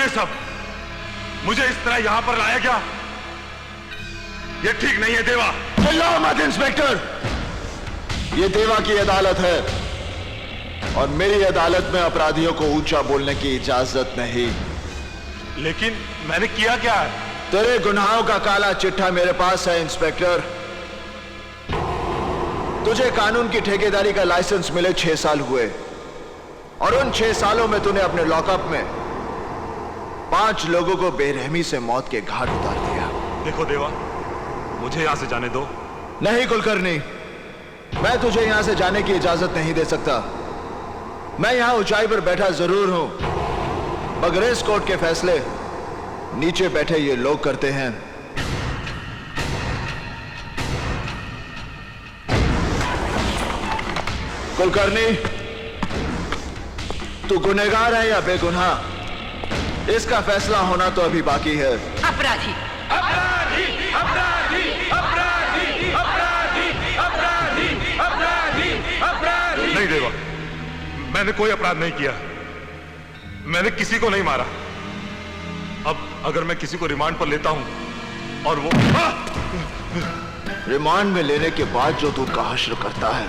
ये सब? मुझे इस तरह यहां पर लाया गया, ये ठीक नहीं है देवा। चिल्लाओ मत इंस्पेक्टर, ये देवा की अदालत है और मेरी अदालत में अपराधियों को ऊंचा बोलने की इजाजत नहीं। लेकिन मैंने किया क्या है? तेरे गुनाहों का काला चिट्ठा मेरे पास है इंस्पेक्टर। तुझे कानून की ठेकेदारी का लाइसेंस मिले 6 साल हुए और उन 6 सालों में तूने अपने लॉकअप में 5 लोगों को बेरहमी से मौत के घाट उतार दिया। देखो देवा, मुझे यहां से जाने दो। नहीं कुलकर्णी, मैं तुझे यहां से जाने की इजाजत नहीं दे सकता। मैं यहां ऊंचाई पर बैठा जरूर हूं, मगर इस कोर्ट के फैसले नीचे बैठे ये लोग करते हैं। कुलकर्णी, तू गुनहगार है या बेगुनाह, इसका फैसला होना तो अभी बाकी है। अपराधी अपराधी अपराधी अपराधी अपराधी अपराधी अपराधी अपराधी। नहीं देवा, मैंने कोई अपराध नहीं किया, मैंने किसी को नहीं मारा। अब अगर मैं किसी को रिमांड पर लेता हूं और वो रिमांड में लेने के बाद जो तू उनका हश्र करता है,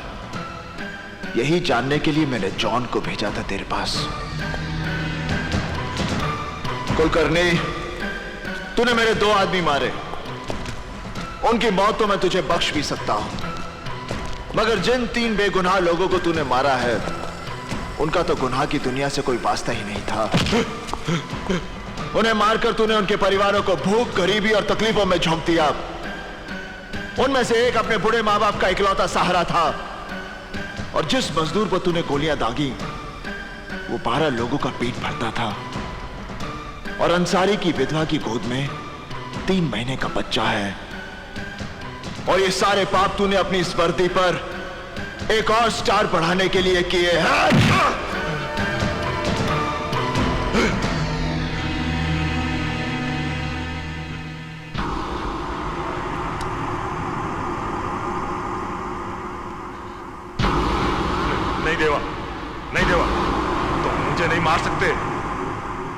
यही जानने के लिए मैंने जॉन को भेजा था तेरे पास। कुलकर्णी, तूने मेरे 2 आदमी मारे, उनकी मौत तो मैं तुझे बख्श भी सकता हूं, मगर जिन 3 बेगुनाह लोगों को तूने मारा है, उनका तो गुनाह की दुनिया से कोई वास्ता ही नहीं था। उन्हें मारकर तूने उनके परिवारों को भूख, गरीबी और तकलीफों में झोंक दिया। उनमें से एक अपने बूढ़े मां बाप का इकलौता सहारा था और जिस मजदूर पर तूने गोलियां दागी, वो 12 लोगों का पेट भरता था और अंसारी की विधवा की गोद में 3 महीने का बच्चा है। और ये सारे पाप तूने अपनी इस वर्दी पर एक और स्टार बढ़ाने के लिए किए हैं। नहीं देवा, नहीं देवा, तुम मुझे नहीं मार सकते।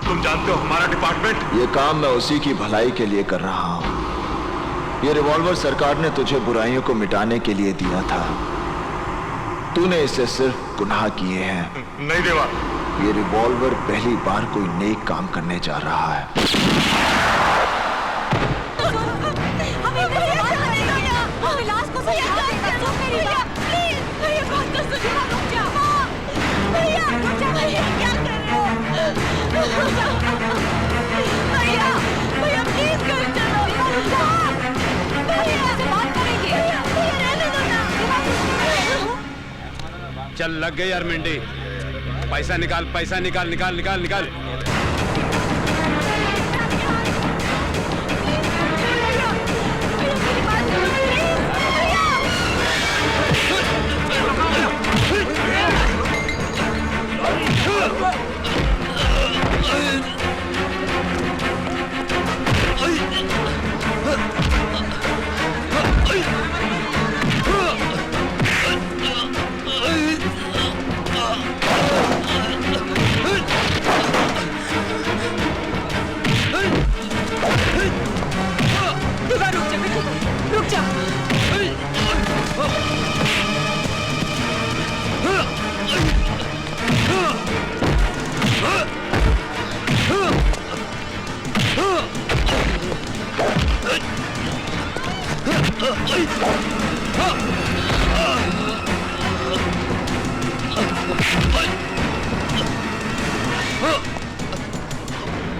तुम जानते हो हमारा डिपार्टमेंट। ये काम मैं उसी की भलाई के लिए कर रहा हूं। ये रिवॉल्वर सरकार ने तुझे बुराइयों को मिटाने के लिए दिया था, तूने इससे सिर्फ गुनाह किए हैं। नहीं देवा, ये रिवॉल्वर पहली बार कोई नेक काम करने जा रहा है। चल लग गई यार मिंडी, पैसा निकाल, पैसा निकाल, निकाल निकाल निकाल।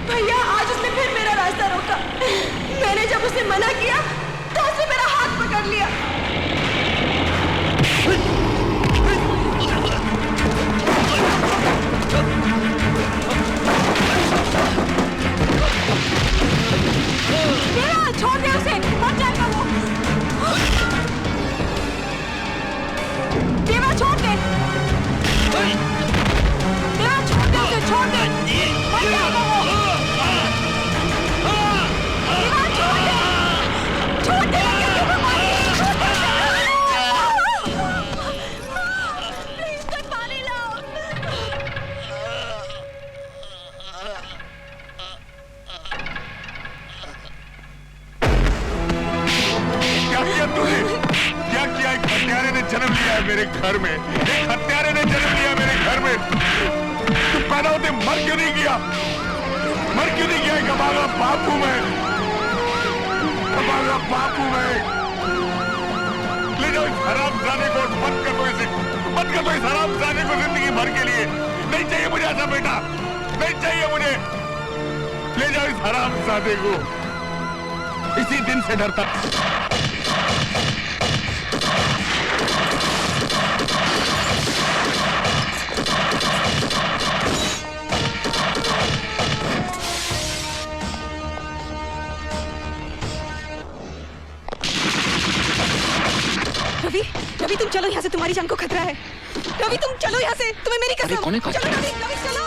भैया, आज उसने फिर मेरा रास्ता रोका। मैंने जब उसे मना किया तो उसने मेरा हाथ पकड़ लिया। छोड़ दे उसे, मर जाएगा वो। देवा छोड़ दे, देवा छोड़ दे उसे, छोड़ दे, मर जाएगा वो। देवा छोड़ दे, छोड़ दे, छोड़ दे। घर में, एक हत्यारे ने जन्म लिया मेरे घर में। तू पैदा होते मर क्यों नहीं गया? मर क्यों नहीं गया? कमागा बाप हूं मैं, कमागा बाप हूं मैं। ले जाओ इस हरामजादे को, बंद कर दो इसे, बंद कर दो इस हरामजादे को जिंदगी भर के लिए। नहीं चाहिए मुझे ऐसा बेटा, नहीं चाहिए मुझे। ले जाओ इस हरामजादे को। इसी दिन से डरता। रवि, रवि तुम चलो यहाँ से, तुम्हारी जान को खतरा है। रवि तुम चलो यहाँ से, तुम्हें मेरी कसम। चलो रवि, रवि चलो।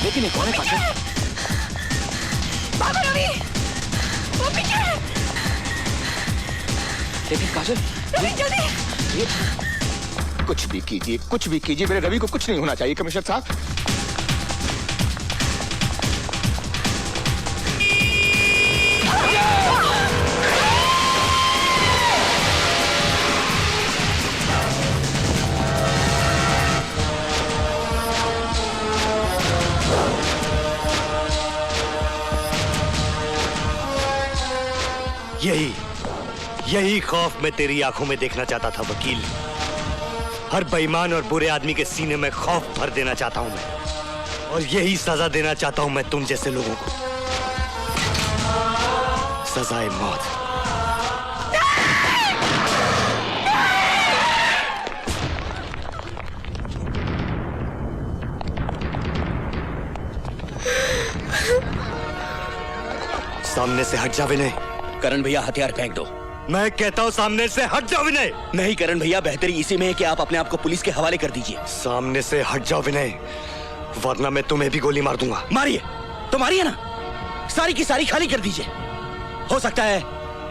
लेकिन ये कौन है काजल? बाबा रवि, वो पीछे। लेकिन काजल, रवि जल्दी। कुछ भी कीजिए, मेरे रवि को कुछ नहीं होना चाहिए कमिश्नर साहब। यही खौफ मैं तेरी आंखों में देखना चाहता था वकील। हर बेईमान और बुरे आदमी के सीने में खौफ भर देना चाहता हूं मैं, और यही सजा देना चाहता हूं मैं तुम जैसे लोगों को। सजाए मौत। सामने से हट जा विनय। करण भैया हथियार फेंक दो। मैं कहता हूं सामने से हट जाओ विनय। नहीं करण भैया, बेहतरी इसी में है कि आप अपने आप को पुलिस के हवाले कर दीजिए। सामने से हट जाओ विनय, वरना मैं तुम्हें भी गोली मार दूंगा। मारिए तो मारिए ना, सारी की सारी खाली कर दीजिए। हो सकता है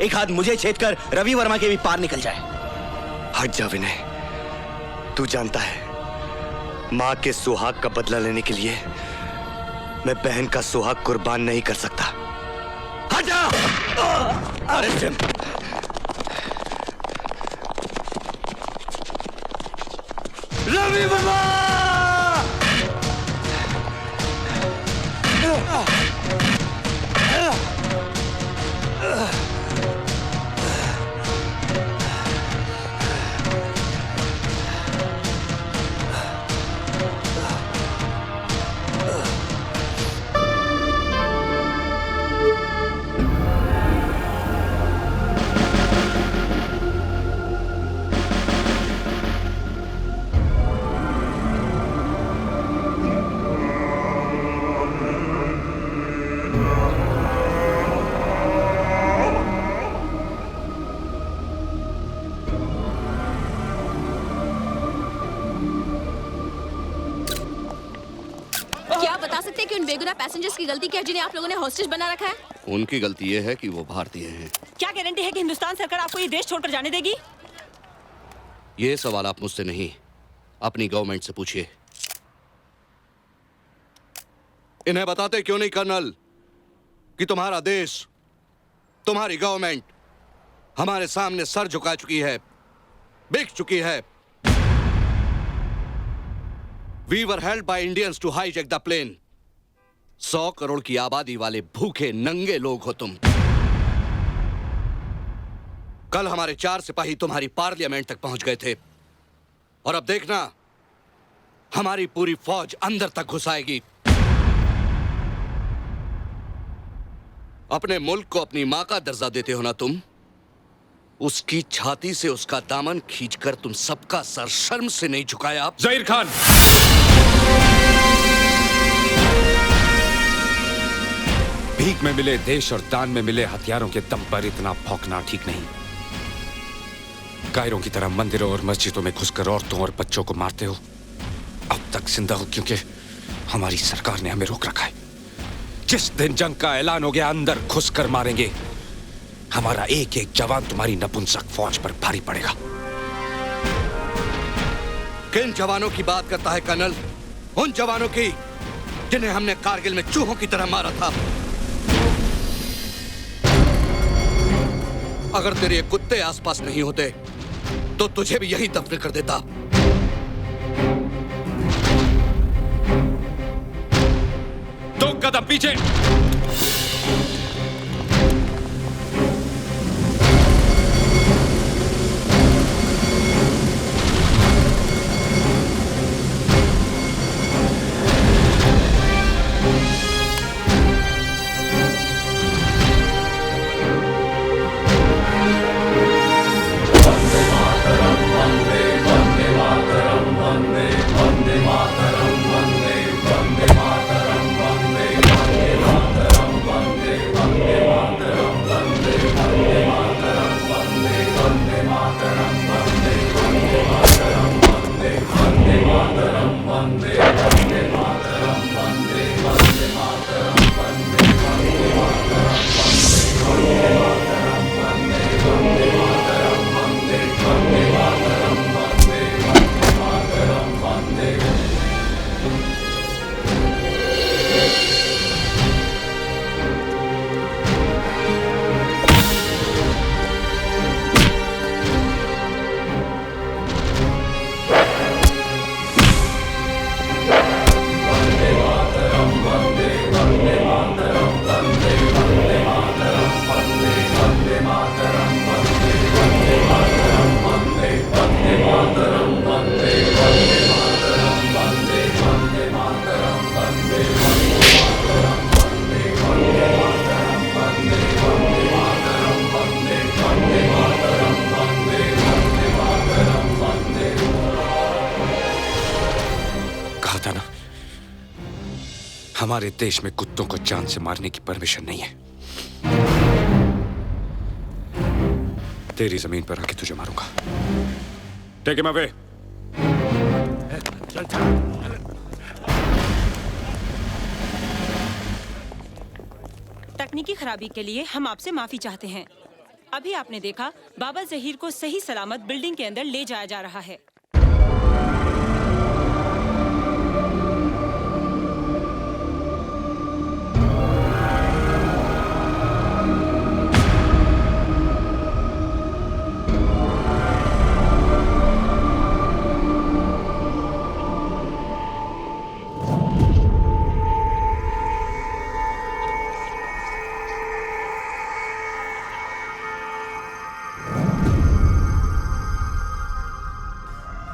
एक हाथ मुझे छेद कर रवि वर्मा के भी पार निकल जाए। हट जा विनय। तू जानता है, माँ के सुहाग का बदला लेने के लिए मैं बहन का सुहाग कुर्बान नहीं कर सकता। हट जा। अरे सिम। रवि वर्मा! बेगुनाह पैसेंजर्स की गलती क्या है जिन्हें आप लोगों ने हॉस्टेज बना रखा है? उनकी गलती ये है कि वो भारतीय हैं। क्या गारंटी है कि हिंदुस्तान सरकार आपको ये देश छोड़कर जाने देगी? ये सवाल आप मुझसे नहीं, अपनी गवर्नमेंट से पूछिए। इन्हें बताते क्यों नहीं कर्नल कि तुम्हारा देश, तुम्हारी गवर्नमेंट हमारे सामने सर झुका चुकी है, बिक चुकी है। We were held by Indians to hijack the plane. 100 crore की आबादी वाले भूखे नंगे लोग हो तुम। कल हमारे 4 सिपाही तुम्हारी पार्लियामेंट तक पहुंच गए थे, और अब देखना हमारी पूरी फौज अंदर तक घुस आएगी। अपने मुल्क को अपनी मां का दर्जा देते हो ना तुम, उसकी छाती से उसका दामन खींचकर तुम सबका सर शर्म से नहीं झुकाया। ज़हीर खान, भीख में मिले देश और दान में मिले हथियारों के दम पर इतना भौंकना ठीक नहीं। कायरों की तरह मंदिरों और मस्जिदों में घुसकर औरतों और बच्चों को मारते हो। अब तक जिंदा हो, क्योंकि हमारी सरकार ने हमें रोक रखा है। जिस दिन जंग का ऐलान हो गया अंदर घुसकर मारेंगे। हमारा एक एक जवान तुम्हारी नपुंसक फौज पर भारी पड़ेगा। किन जवानों की बात करता है कर्नल? उन जवानों की जिन्हें हमने कारगिल में चूहों की तरह मारा था। अगर तेरे ये कुत्ते आसपास नहीं होते तो तुझे भी यहीं दफन कर देता। दो कदम पीछे। हमारे देश में कुत्तों को जान से मारने की परमिशन नहीं है। तेरी जमीन पर आके तुझे मारूंगा। Take him away. तकनीकी खराबी के लिए हम आपसे माफी चाहते हैं। अभी आपने देखा बाबा जहीर को सही सलामत बिल्डिंग के अंदर ले जाया जा रहा है।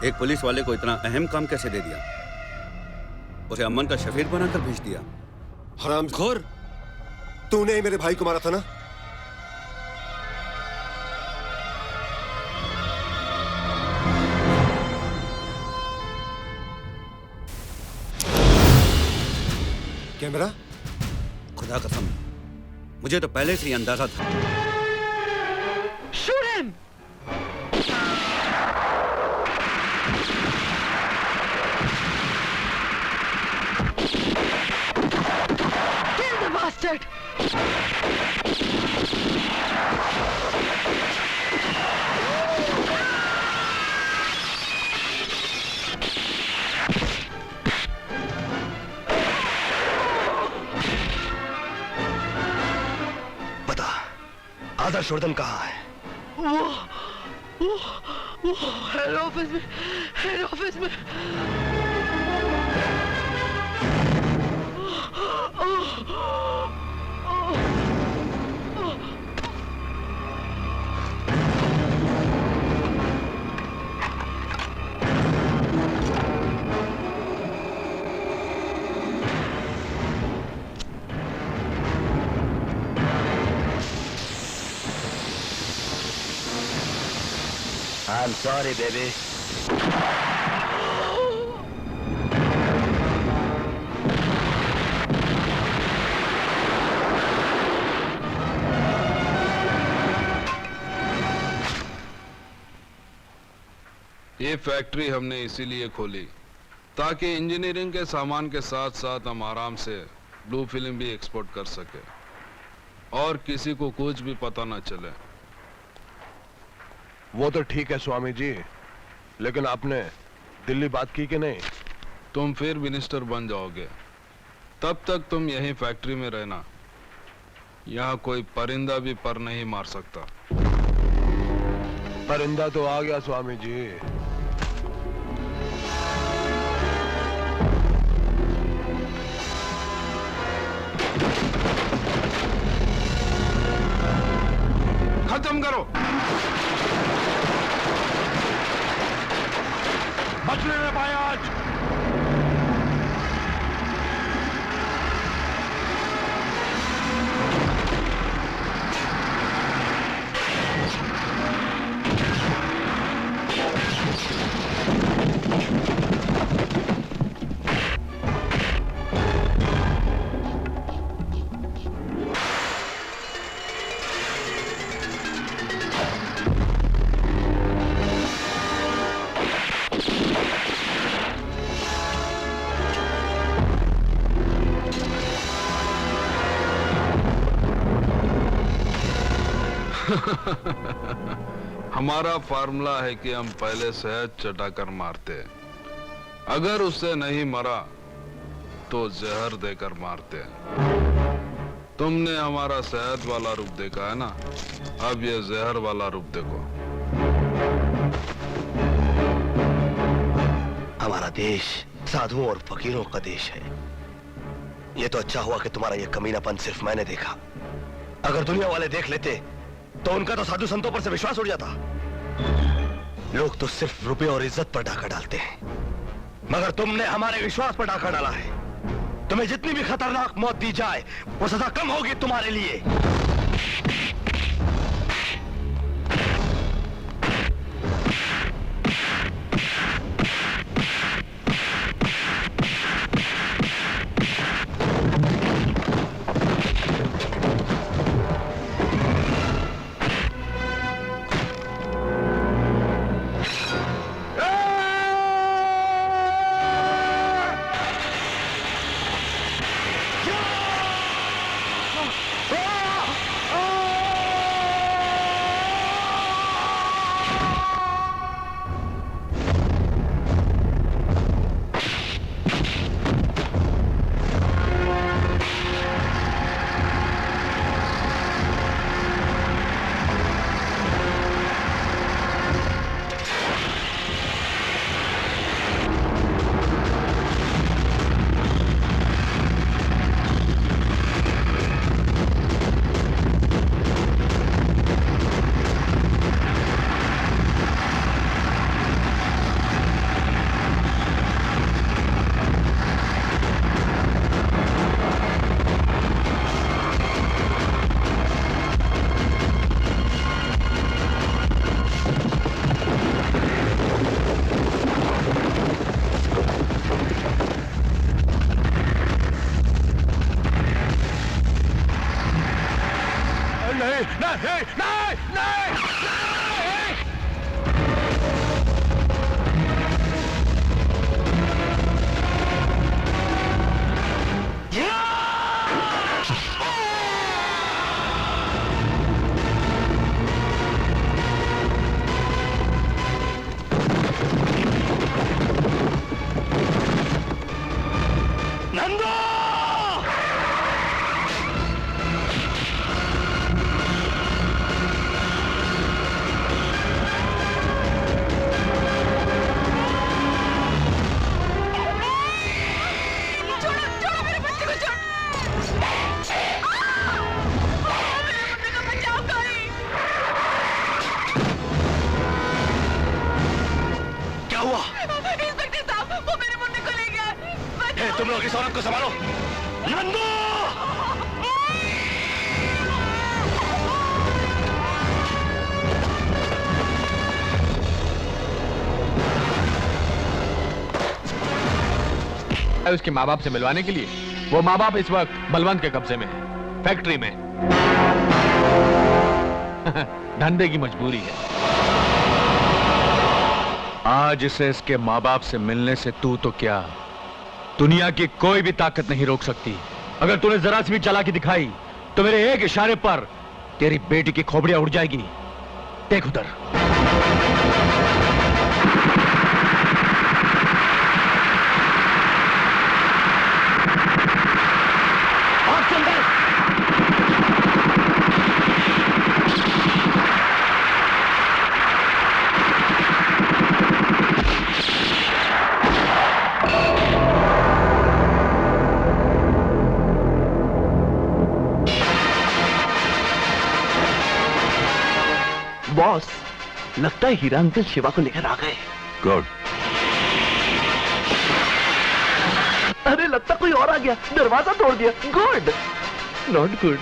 एक पुलिस वाले को इतना अहम काम कैसे दे दिया? उसे अमन का शफीर बनाकर भेज दिया। हरामखोर, तूने ही मेरे भाई को मारा था ना? कैमरा? खुदा कसम, मुझे तो पहले से ही अंदाजा था। Shoot him! Kill the bastard! बता, आदर्शवर्धन कहाँ है? वो हेड ऑफिस में I'm sorry, baby. ये फैक्ट्री हमने इसीलिए खोली ताकि इंजीनियरिंग के सामान के साथ साथ हम आराम से ब्लू फिल्म भी एक्सपोर्ट कर सके और किसी को कुछ भी पता ना चले। वो तो ठीक है स्वामी जी, लेकिन आपने दिल्ली बात की कि नहीं? तुम फिर मिनिस्टर बन जाओगे, तब तक तुम यहीं फैक्ट्री में रहना। यहाँ कोई परिंदा भी पर नहीं मार सकता। परिंदा तो आ गया स्वामी जी। खत्म करो। बचने में पाए आज। हमारा फार्मूला है कि हम पहले शहद चटाकर मारते, अगर उससे नहीं मरा तो जहर देकर मारते। तुमने हमारा शहद वाला रूप देखा है ना, अब ये जहर वाला रूप देखो। हमारा देश साधुओं और फकीरों का देश है। ये तो अच्छा हुआ कि तुम्हारा ये कमीनापन सिर्फ मैंने देखा। अगर दुनिया वाले देख लेते तो उनका तो साधु संतों पर से विश्वास उड़ जाता। लोग तो सिर्फ रुपए और इज्जत पर डाका डालते हैं, मगर तुमने हमारे विश्वास पर डाका डाला है। तुम्हें जितनी भी खतरनाक मौत दी जाए वो सजा कम होगी तुम्हारे लिए। तुम लोग इस औरत को संभालो। नंदू! उसके माँ बाप से मिलवाने के लिए। वो माँ बाप इस वक्त बलवंत के कब्जे में है, फैक्ट्री में। धंधे की मजबूरी है। आज इसे इसके माँ बाप से मिलने से तू तो क्या, दुनिया की कोई भी ताकत नहीं रोक सकती। अगर तूने जरा सी भी चालाकी दिखाई तो मेरे एक इशारे पर तेरी बेटी की खोपड़ियां उड़ जाएगी। देख उधर। बॉस, लगता है हीरा अंकल शिवा को लेकर आ गए। गुड। अरे लगता कोई और आ गया, दरवाजा तोड़ दिया। Good, not good.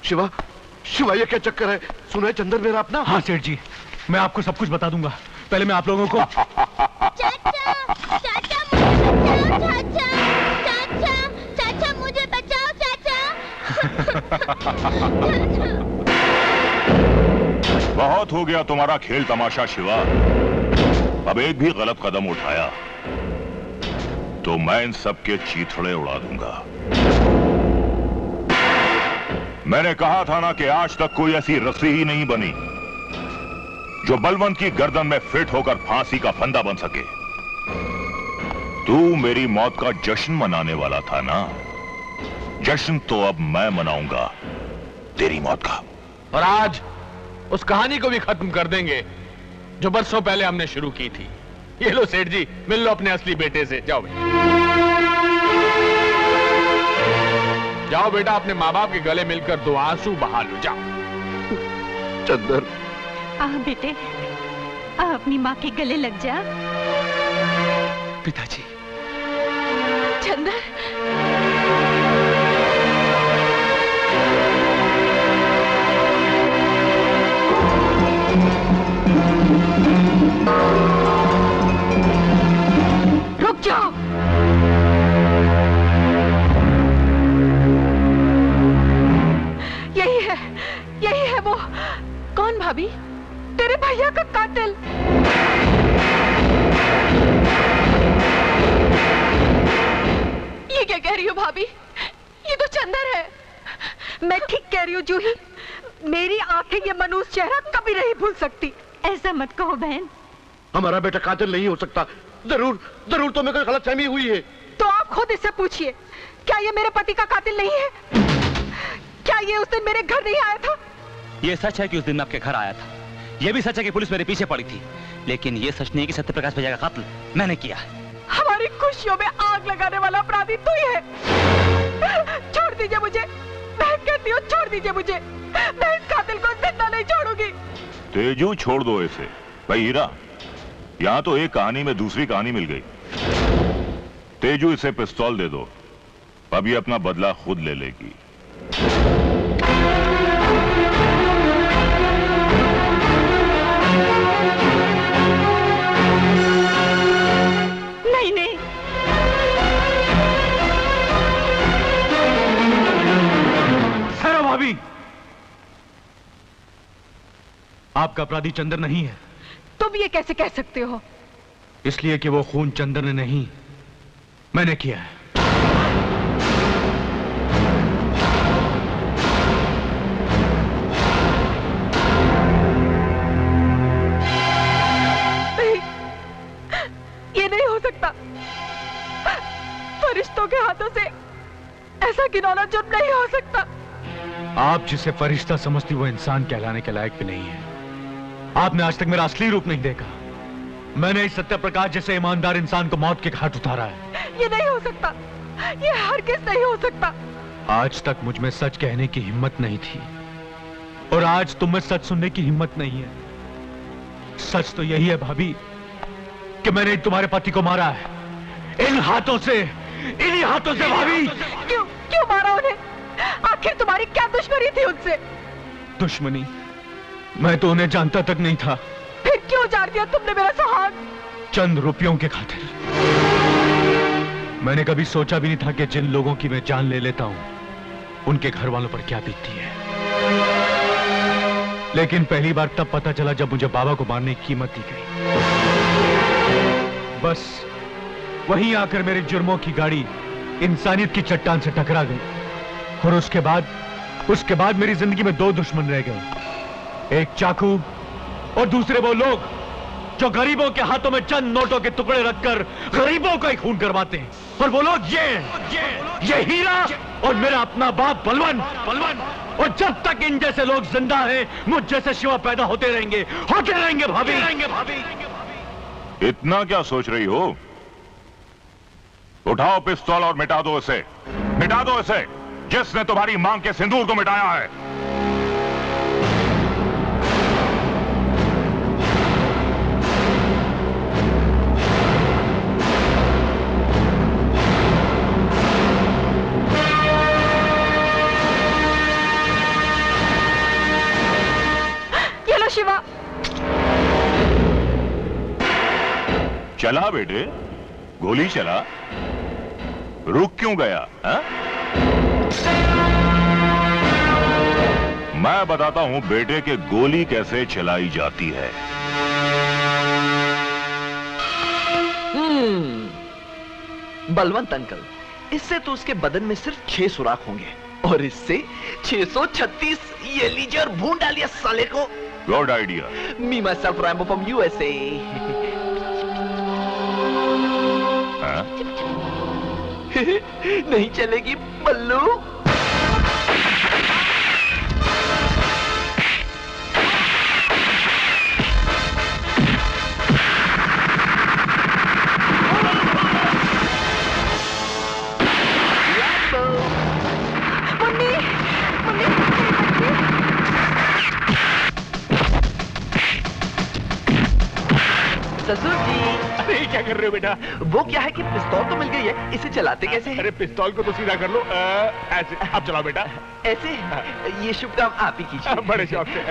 Shiva, Shiva ये क्या चक्कर है? सुना है चंदन मेरा अपना? हाँ सेठ जी, मैं आपको सब कुछ बता दूंगा। पहले मैं आप लोगों को चाचा मुझे बचाओ चाचा। बहुत हो गया तुम्हारा खेल तमाशा शिवा। अब एक भी गलत कदम उठाया तो मैं इन सब के चीथड़े उड़ा दूंगा। मैंने कहा था ना कि आज तक कोई ऐसी रस्सी ही नहीं बनी जो बलवंत की गर्दन में फिट होकर फांसी का फंदा बन सके। तू मेरी मौत का जश्न मनाने वाला था ना, जश्न तो अब मैं मनाऊंगा तेरी मौत का। और आज उस कहानी को भी खत्म कर देंगे जो बरसों पहले हमने शुरू की थी। ये लो सेठ जी, मिल लो अपने असली बेटे से। जाओ भाई, जाओ बेटा, अपने माँ बाप के गले मिलकर दो आंसू बहा लो। जाओ। चंदन, बेटे, अपनी माँ के गले लग जा। पिताजी। चंदन, रुक जाओ। यही है वो। कौन भाभी? तेरे भैया का कातिल। ये क्या कह रही हो भाभी? ये तो चंदन है। मैं ठीक कह रही हूँ जूही, मेरी आंखें ये मनुष्य चेहरा कभी नहीं भूल सकती। ऐसा मत कहो बहन। हमारा बेटा कातिल नहीं हो सकता। जरूर जरूर तो मेरे को गलतफहमी हुई है। तो आप खुद इससे पूछिए, क्या ये मेरे पति का कातिल नहीं है? क्या ये उस दिन मेरे घर नहीं आया था? ये सच है कि उस दिन मैं आपके घर आया था। यह भी सच है कि पुलिस मेरे पीछे पड़ी थी, लेकिन यह सच नहीं कि सत्यप्रकाश भैया का कत्ल मैंने किया। हमारी खुशियों में आग लगाने वाला अपराधी तू ही है। छोड़ दीजिए मुझे, मैं कहती हूँ छोड़ दीजिए मुझे। मैं इस कातिल को जिंदा नहीं छोड़ूंगी। तेजू छोड़ दो इसे। भाई हीरा, यहाँ तो एक कहानी में दूसरी कहानी मिल गई। तेजू इसे पिस्तौल दे दो, अब ये अपना बदला खुद ले लेगी। नहीं नहीं, भाभी, आपका अपराधी चंदर नहीं है। तुम ये कैसे कह सकते हो? इसलिए कि वो खून चंदर ने नहीं, मैंने किया है। नहीं, ये नहीं हो सकता। फरिश्तों के हाथों से ऐसा घिनौना जुर्म नहीं हो सकता। आप जिसे फरिश्ता समझती वो इंसान कहलाने के लायक भी नहीं है। आपने आज तक मेरा असली रूप नहीं देखा। मैंने इस सत्यप्रकाश जैसे ईमानदार इंसान को मौत के घाट उतारा है। ये नहीं हो सकता, ये हरगिज़ नहीं हो सकता। आज तक मुझ में सच कहने की हिम्मत नहीं थी, और आज तुम में सच सुनने की हिम्मत नहीं है। सच तो यही है भाभी कि मैंने तुम्हारे पति को मारा है, इन हाथों से, इन्हीं हाथों से भाभी। क्यों क्यों मारा उन्हें? आखिर तुम्हारी क्या दुश्मनी थी उनसे? दुश्मनी? मैं तो उन्हें जानता तक नहीं था। फिर क्यों जार दिया तुमने मेरा सुहाग? चंद रुपयों के खातिर। मैंने कभी सोचा भी नहीं था कि जिन लोगों की मैं जान ले लेता हूं उनके घर वालों पर क्या बीतती है। लेकिन पहली बार तब पता चला जब मुझे बाबा को मारने की कीमत दी गई। बस वहीं आकर मेरे जुर्मों की गाड़ी इंसानियत की चट्टान से टकरा गई, और उसके बाद मेरी जिंदगी में दो दुश्मन रह गए। एक चाकू और दूसरे वो लोग जो गरीबों के हाथों में चंद नोटों के टुकड़े रखकर गरीबों का ही खून करवाते हैं। और वो लोग ये हीरा और मेरा अपना बाप बलवन। और जब तक इन जैसे लोग जिंदा हैं, मुझ जैसे शिवा पैदा होते रहेंगे भाभी। इतना क्या सोच रही हो? उठाओ पिस्तौल और मिटा दो इसे, जिसने तुम्हारी मांग के सिंदूर को मिटाया है। ये लो शिवा। चला बेटे, गोली चला, रुक क्यों गया? हा? मैं बताता हूं बेटे के गोली कैसे चलाई जाती है। बलवंत अंकल, इससे तो उसके बदन में सिर्फ 6 सुराख होंगे, और इससे 636। ये लीजिए और भून डालिए साले को। Good idea. Me my self Rambo from USA. नहीं चलेगी बल्लू। ससुर जी। अरे क्या कर रहे हो बेटा? वो क्या है कि पिस्तौल तो मिल गई है, इसे चलाते कैसे हैं? अरे पिस्तौल को तो सीधा कर लो, ऐसे। अब चलाओ बेटा। ऐसे? ये शुभ काम आप ही कीजिए। बड़े शौक से।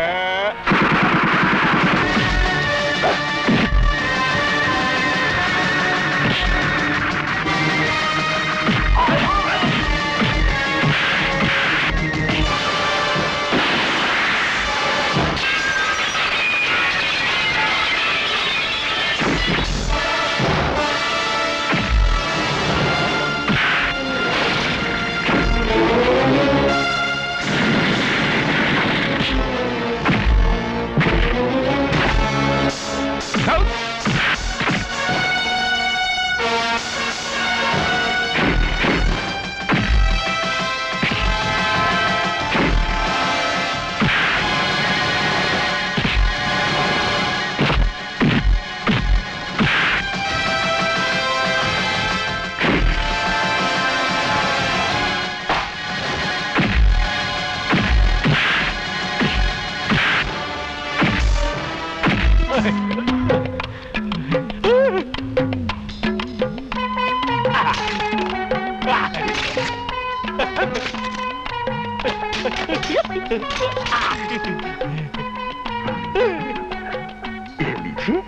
ये लीजिए।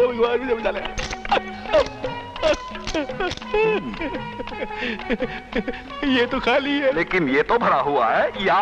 भगवान मुझे बचा ले। ये तो खाली है। लेकिन ये तो भरा हुआ है। या